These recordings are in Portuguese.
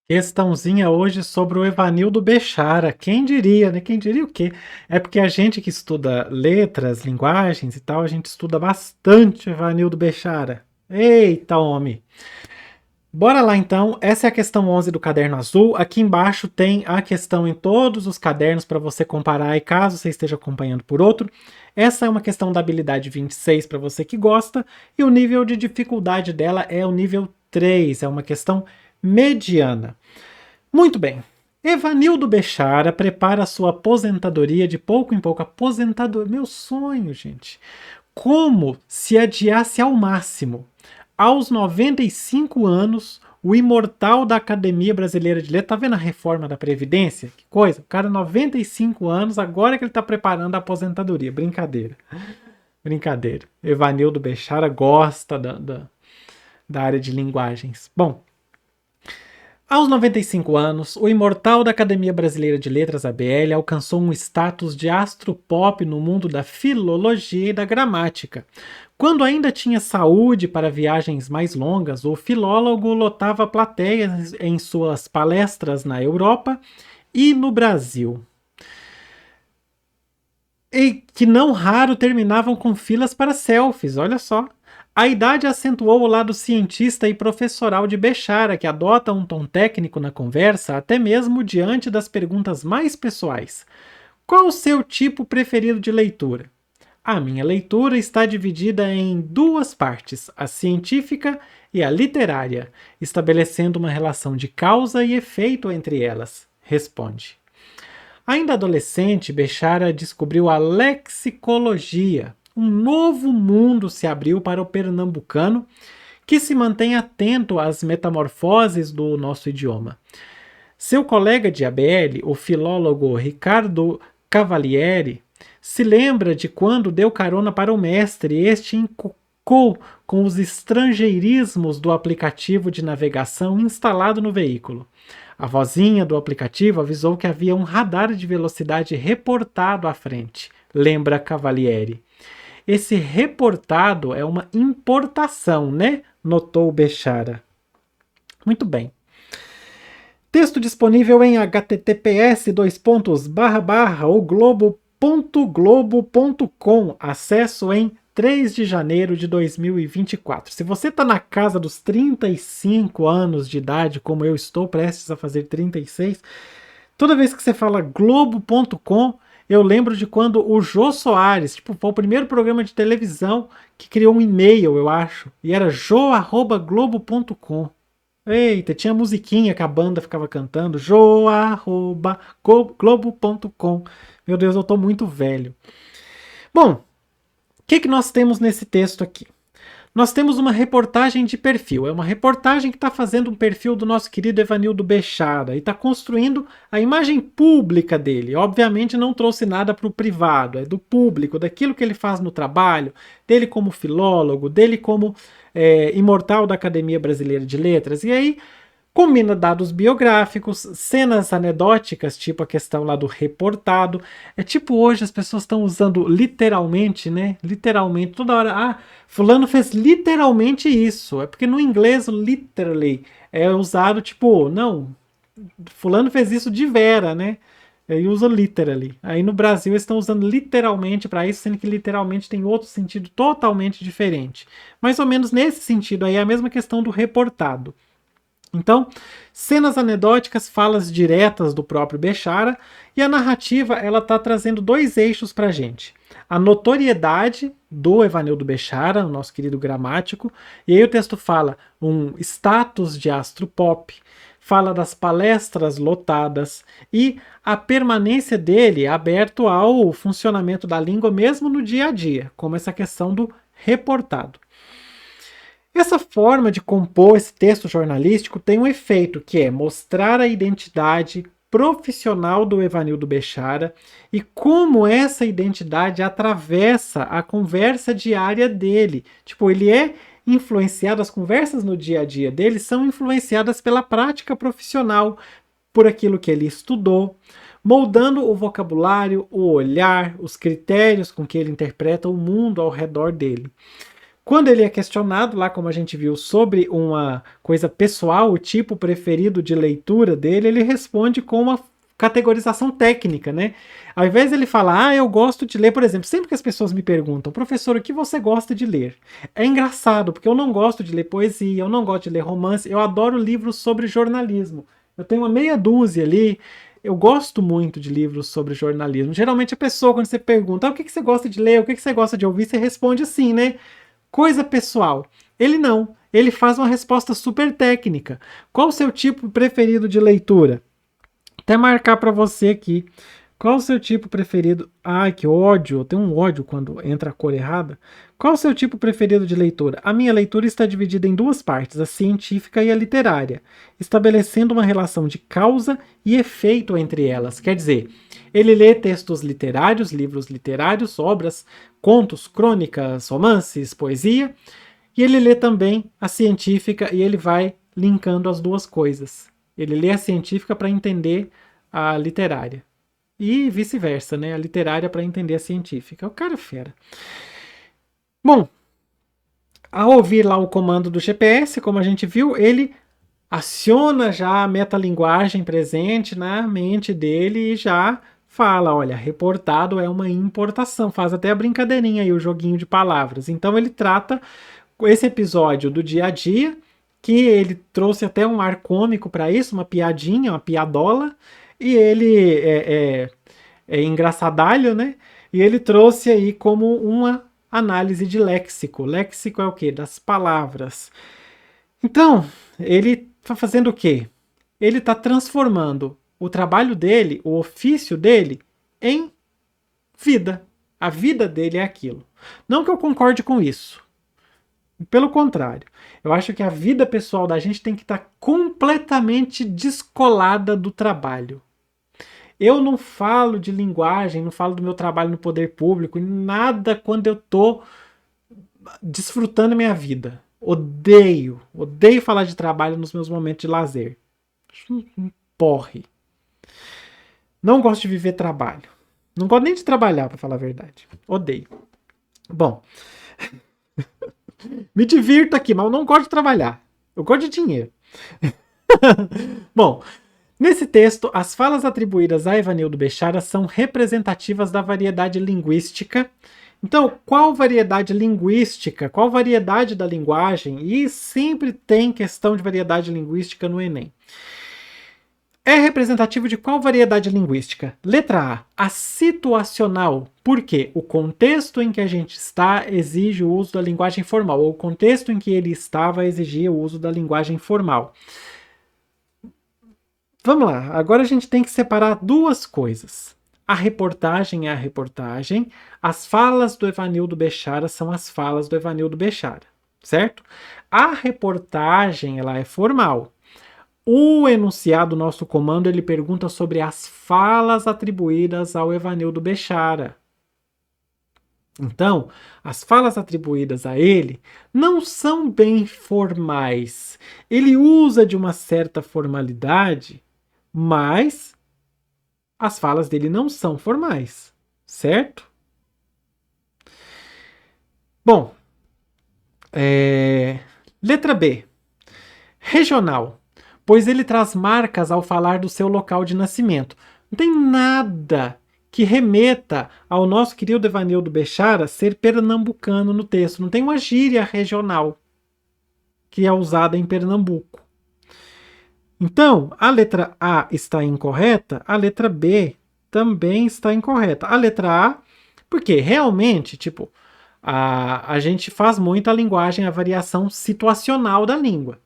Questãozinha hoje sobre o Evanildo Bechara. Quem diria, né? Quem diria o quê? É porque a gente que estuda letras, linguagens e tal, a gente estuda bastante o Evanildo Bechara. Eita, homem! Bora lá então. Essa é a questão 11 do caderno azul. Aqui embaixo tem a questão em todos os cadernos para você comparar e caso você esteja acompanhando por outro. Essa é uma questão da habilidade 26 para você que gosta e o nível de dificuldade dela é o nível 3, é uma questão mediana. Muito bem. Evanildo Bechara prepara sua aposentadoria de pouco em pouco. Aposentador, meu sonho, gente. Como se adiasse ao máximo. Aos 95 anos, o imortal da Academia Brasileira de Letras, tá vendo a reforma da Previdência? Que coisa, o cara 95 anos, agora que ele tá preparando a aposentadoria. Brincadeira, brincadeira. Evanildo Bechara gosta da área de linguagens. Bom, aos 95 anos, o imortal da Academia Brasileira de Letras, ABL, alcançou um status de astro pop no mundo da filologia e da gramática. Quando ainda tinha saúde para viagens mais longas, o filólogo lotava plateias em suas palestras na Europa e no Brasil, e que não raro terminavam com filas para selfies, olha só. A idade acentuou o lado cientista e professoral de Bechara, que adota um tom técnico na conversa, até mesmo diante das perguntas mais pessoais. Qual o seu tipo preferido de leitura? A minha leitura está dividida em duas partes, a científica e a literária, estabelecendo uma relação de causa e efeito entre elas, responde. Ainda adolescente, Bechara descobriu a lexicologia. Um novo mundo se abriu para o pernambucano, que se mantém atento às metamorfoses do nosso idioma. Seu colega de ABL, o filólogo Ricardo Cavalieri, se lembra de quando deu carona para o mestre e este encucou com os estrangeirismos do aplicativo de navegação instalado no veículo. A vozinha do aplicativo avisou que havia um radar de velocidade reportado à frente, lembra Cavalieri. Esse reportado é uma importação, né? Notou Bechara. Muito bem. Texto disponível em https:// globo.globo.com. Acesso em 3 de janeiro de 2024. Se você está na casa dos 35 anos de idade, como eu estou, prestes a fazer 36, toda vez que você fala globo.com, eu lembro de quando o Jô Soares, tipo, foi o primeiro programa de televisão que criou um e-mail, eu acho, e era jô@globo.com. Eita, tinha musiquinha que a banda ficava cantando, jô@globo.com. Meu Deus, eu tô muito velho. Bom, o que nós temos nesse texto aqui? Nós temos uma reportagem de perfil. É uma reportagem que está fazendo um perfil do nosso querido Evanildo Bechara e está construindo a imagem pública dele. Obviamente não trouxe nada para o privado, é do público, daquilo que ele faz no trabalho, dele como filólogo, dele como imortal da Academia Brasileira de Letras. E aí combina dados biográficos, cenas anedóticas, tipo a questão lá do reportado. É tipo hoje as pessoas estão usando literalmente, né? Literalmente, toda hora. Ah, fulano fez literalmente isso. É porque no inglês, literally, é usado tipo, não, fulano fez isso de vera, né? Aí usa literally. Aí no Brasil eles estão usando literalmente para isso, sendo que literalmente tem outro sentido totalmente diferente. Mais ou menos nesse sentido aí é a mesma questão do reportado. Então, cenas anedóticas, falas diretas do próprio Bechara, e a narrativa ela está trazendo dois eixos para a gente. A notoriedade do Evanildo Bechara, o nosso querido gramático, e aí o texto fala um status de astro pop, fala das palestras lotadas e a permanência dele aberto ao funcionamento da língua mesmo no dia a dia, como essa questão do reportado. Essa forma de compor esse texto jornalístico tem um efeito que é mostrar a identidade profissional do Evanildo Bechara e como essa identidade atravessa a conversa diária dele. Tipo, ele é influenciado, as conversas no dia a dia dele são influenciadas pela prática profissional, por aquilo que ele estudou, moldando o vocabulário, o olhar, os critérios com que ele interpreta o mundo ao redor dele. Quando ele é questionado, lá como a gente viu, sobre uma coisa pessoal, o tipo preferido de leitura dele, ele responde com uma categorização técnica, né? Ao invés de ele falar, eu gosto de ler, por exemplo, sempre que as pessoas me perguntam, professor, o que você gosta de ler? É engraçado, porque eu não gosto de ler poesia, eu não gosto de ler romance, eu adoro livros sobre jornalismo. Eu tenho uma meia dúzia ali. Eu gosto muito de livros sobre jornalismo. Geralmente a pessoa, quando você pergunta, o que você gosta de ler, o que você gosta de ouvir, você responde assim, né? Coisa pessoal. Ele não. Ele faz uma resposta super técnica. Qual o seu tipo preferido de leitura? Até marcar para você aqui. Qual o seu tipo preferido? Ai, que ódio. Eu tenho um ódio quando entra a cor errada. Qual o seu tipo preferido de leitura? A minha leitura está dividida em duas partes, a científica e a literária, estabelecendo uma relação de causa e efeito entre elas. Quer dizer, ele lê textos literários, livros literários, obras, contos, crônicas, romances, poesia, e ele lê também a científica e ele vai linkando as duas coisas. Ele lê a científica para entender a literária. E vice-versa, né? A literária para entender a científica. O cara é fera. Bom, ao ouvir lá o comando do GPS, como a gente viu, ele aciona já a metalinguagem presente na mente dele e já fala, olha, reportado é uma importação. Faz até a brincadeirinha aí, o joguinho de palavras. Então ele trata esse episódio do dia a dia, que ele trouxe até um ar cômico para isso, uma piadinha, uma piadola, e ele é engraçadalho, né? E ele trouxe aí como uma análise de léxico. Léxico é o quê? Das palavras. Então, ele está fazendo o quê? Ele está transformando o trabalho dele, o ofício dele, em vida. A vida dele é aquilo. Não que eu concorde com isso. Pelo contrário, eu acho que a vida pessoal da gente tem que estar completamente descolada do trabalho. Eu não falo de linguagem, não falo do meu trabalho no poder público, nada quando eu tô desfrutando minha vida. Odeio falar de trabalho nos meus momentos de lazer. Acho um porre. Não gosto de viver trabalho. Não gosto nem de trabalhar, para falar a verdade. Odeio. Bom, me divirto aqui, mas eu não gosto de trabalhar. Eu gosto de dinheiro. Bom, nesse texto, as falas atribuídas a Evanildo Bechara são representativas da variedade linguística. Então, qual variedade linguística? Qual variedade da linguagem? E sempre tem questão de variedade linguística no Enem. É representativo de qual variedade linguística? Letra A situacional. Por quê? O contexto em que a gente está exige o uso da linguagem formal, ou o contexto em que ele estava exigia o uso da linguagem formal. Vamos lá, agora a gente tem que separar duas coisas. A reportagem é a reportagem, as falas do Evanildo Bechara são as falas do Evanildo Bechara, certo? A reportagem, ela é formal. O enunciado, nosso comando, ele pergunta sobre as falas atribuídas ao Evanildo Bechara. Então, as falas atribuídas a ele não são bem formais. Ele usa de uma certa formalidade, mas as falas dele não são formais, certo? Bom, letra B. Regional, pois ele traz marcas ao falar do seu local de nascimento. Não tem nada que remeta ao nosso querido Evanildo Bechara ser pernambucano no texto. Não tem uma gíria regional que é usada em Pernambuco. Então, a letra A está incorreta, a letra B também está incorreta. A letra A, porque realmente, tipo, a gente faz muito a linguagem, a variação situacional da língua.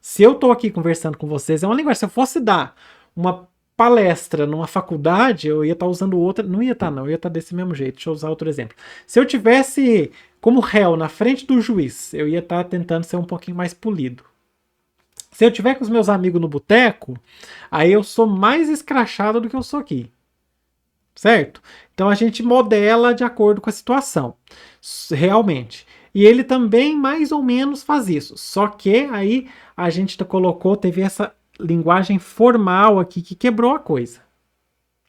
Se eu estou aqui conversando com vocês, é uma linguagem. Se eu fosse dar uma palestra numa faculdade, eu ia estar usando outra. Não ia estar, não. Eu ia estar desse mesmo jeito. Deixa eu usar outro exemplo. Se eu tivesse como réu na frente do juiz, eu ia estar tentando ser um pouquinho mais polido. Se eu tiver com os meus amigos no boteco, aí eu sou mais escrachado do que eu sou aqui. Certo? Então a gente modela de acordo com a situação. Realmente. E ele também mais ou menos faz isso. Só que aí a gente colocou, teve essa linguagem formal aqui que quebrou a coisa.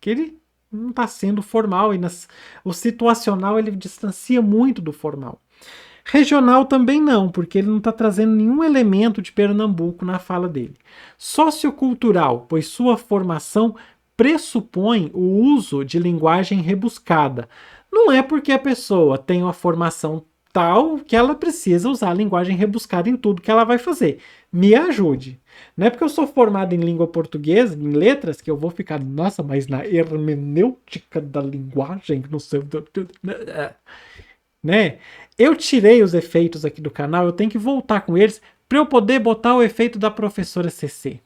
Que ele não está sendo formal. O situacional ele distancia muito do formal. Regional também não, porque ele não está trazendo nenhum elemento de Pernambuco na fala dele. Sociocultural, pois sua formação pressupõe o uso de linguagem rebuscada. Não é porque a pessoa tem uma formação tal que ela precisa usar a linguagem rebuscada em tudo que ela vai fazer. Me ajude. Não é porque eu sou formado em língua portuguesa, em letras, que eu vou ficar, nossa, mas na hermenêutica da linguagem, não sei. Né? Eu tirei os efeitos aqui do canal, eu tenho que voltar com eles para eu poder botar o efeito da professora CC.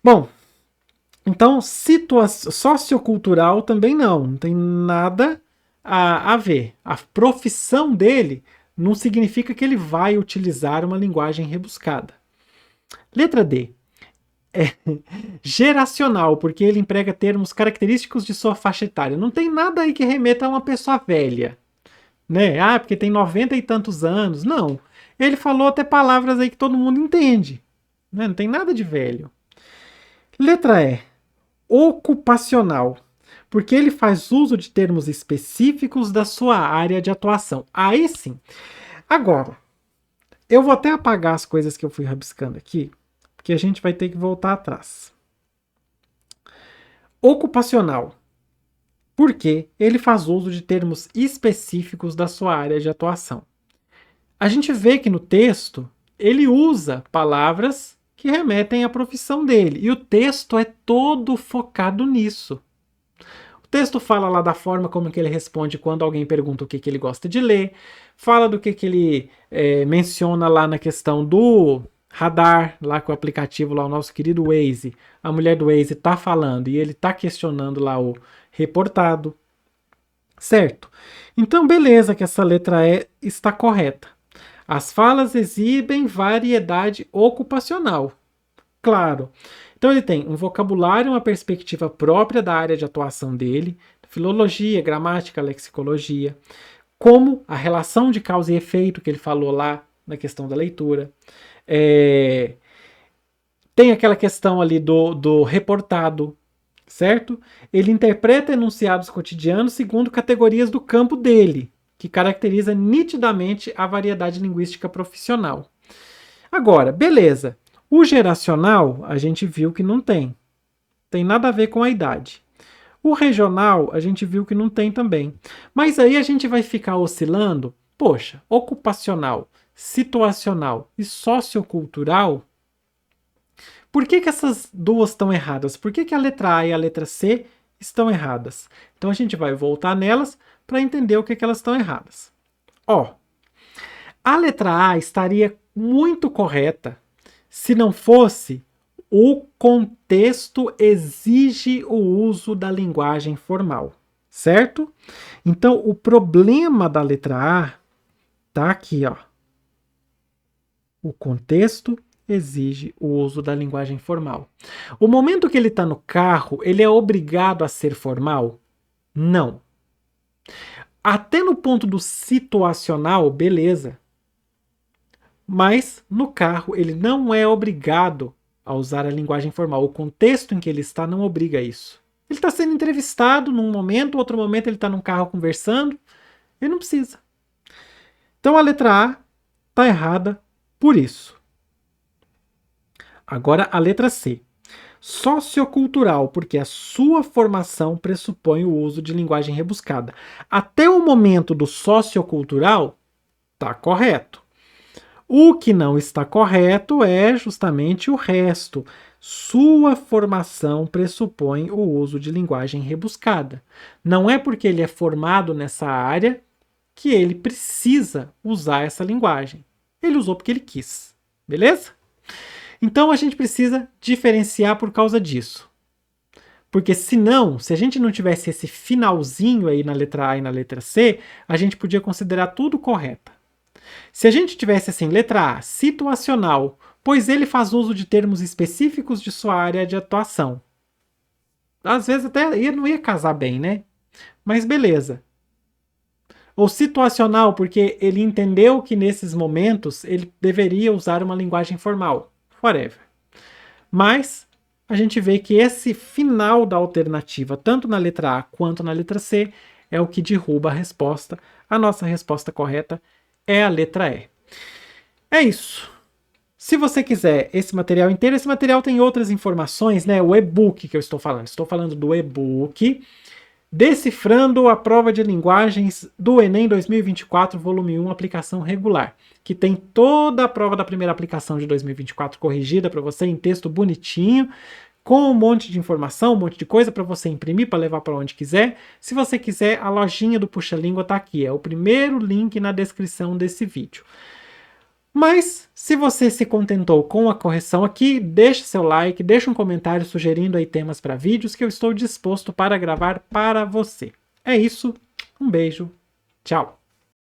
Bom, então sociocultural também não tem nada a ver. A profissão dele não significa que ele vai utilizar uma linguagem rebuscada. Letra D. É geracional, porque ele emprega termos característicos de sua faixa etária. Não tem nada aí que remeta a uma pessoa velha. Né? Ah, porque tem 90 e tantos anos. Não. Ele falou até palavras aí que todo mundo entende. Né? Não tem nada de velho. Letra E. Ocupacional. Porque ele faz uso de termos específicos da sua área de atuação. Aí sim. Agora, eu vou até apagar as coisas que eu fui rabiscando aqui, porque a gente vai ter que voltar atrás. Ocupacional. Porque ele faz uso de termos específicos da sua área de atuação. A gente vê que no texto ele usa palavras que remetem à profissão dele, e o texto é todo focado nisso. O texto fala lá da forma como que ele responde quando alguém pergunta o que ele gosta de ler, fala do que ele menciona lá na questão do radar, lá com o aplicativo, lá o nosso querido Waze. A mulher do Waze está falando e ele está questionando lá o reportado. Certo? Então, beleza que essa letra E está correta. As falas exibem variedade ocupacional. Claro. Então ele tem um vocabulário, uma perspectiva própria da área de atuação dele, filologia, gramática, lexicologia, como a relação de causa e efeito que ele falou lá na questão da leitura. Tem aquela questão ali do reportado, certo? Ele interpreta enunciados cotidianos segundo categorias do campo dele, que caracteriza nitidamente a variedade linguística profissional. Agora, beleza. O geracional, a gente viu que não tem. Tem nada a ver com a idade. O regional, a gente viu que não tem também. Mas aí a gente vai ficar oscilando. Poxa, ocupacional, situacional e sociocultural. Por que essas duas estão erradas? Por que a letra A e a letra C estão erradas? Então a gente vai voltar nelas para entender o que elas estão erradas. Ó, a letra A estaria muito correta se não fosse o contexto exige o uso da linguagem formal, certo? Então, o problema da letra A tá aqui, ó. O contexto exige o uso da linguagem formal. O momento que ele está no carro, ele é obrigado a ser formal? Não. Até no ponto do situacional, beleza. Mas no carro ele não é obrigado a usar a linguagem formal. O contexto em que ele está não obriga a isso. Ele está sendo entrevistado num momento, outro momento ele está num carro conversando. Ele não precisa. Então a letra A está errada por isso. Agora a letra C. Sociocultural, porque a sua formação pressupõe o uso de linguagem rebuscada. Até o momento do sociocultural, está correto. O que não está correto é justamente o resto. Sua formação pressupõe o uso de linguagem rebuscada. Não é porque ele é formado nessa área que ele precisa usar essa linguagem. Ele usou porque ele quis. Beleza? Então a gente precisa diferenciar por causa disso. Porque senão, se a gente não tivesse esse finalzinho aí na letra A e na letra C, a gente podia considerar tudo correto. Se a gente tivesse assim, letra A, situacional, pois ele faz uso de termos específicos de sua área de atuação. Às vezes até não ia casar bem, né? Mas beleza. Ou situacional, porque ele entendeu que nesses momentos ele deveria usar uma linguagem formal. Whatever. Mas a gente vê que esse final da alternativa, tanto na letra A quanto na letra C, é o que derruba a resposta. A nossa resposta correta é a letra E. É isso. Se você quiser esse material inteiro, esse material tem outras informações, né? O e-book que eu estou falando. Estou falando do e-book Decifrando a Prova de Linguagens do Enem 2024, volume 1, aplicação regular, que tem toda a prova da primeira aplicação de 2024 corrigida para você em texto bonitinho, com um monte de informação, um monte de coisa para você imprimir, para levar para onde quiser. Se você quiser, a lojinha do Puxa Língua está aqui, é o primeiro link na descrição desse vídeo. Mas, se você se contentou com a correção aqui, deixe seu like, deixe um comentário sugerindo aí temas para vídeos que eu estou disposto para gravar para você. É isso, um beijo, tchau!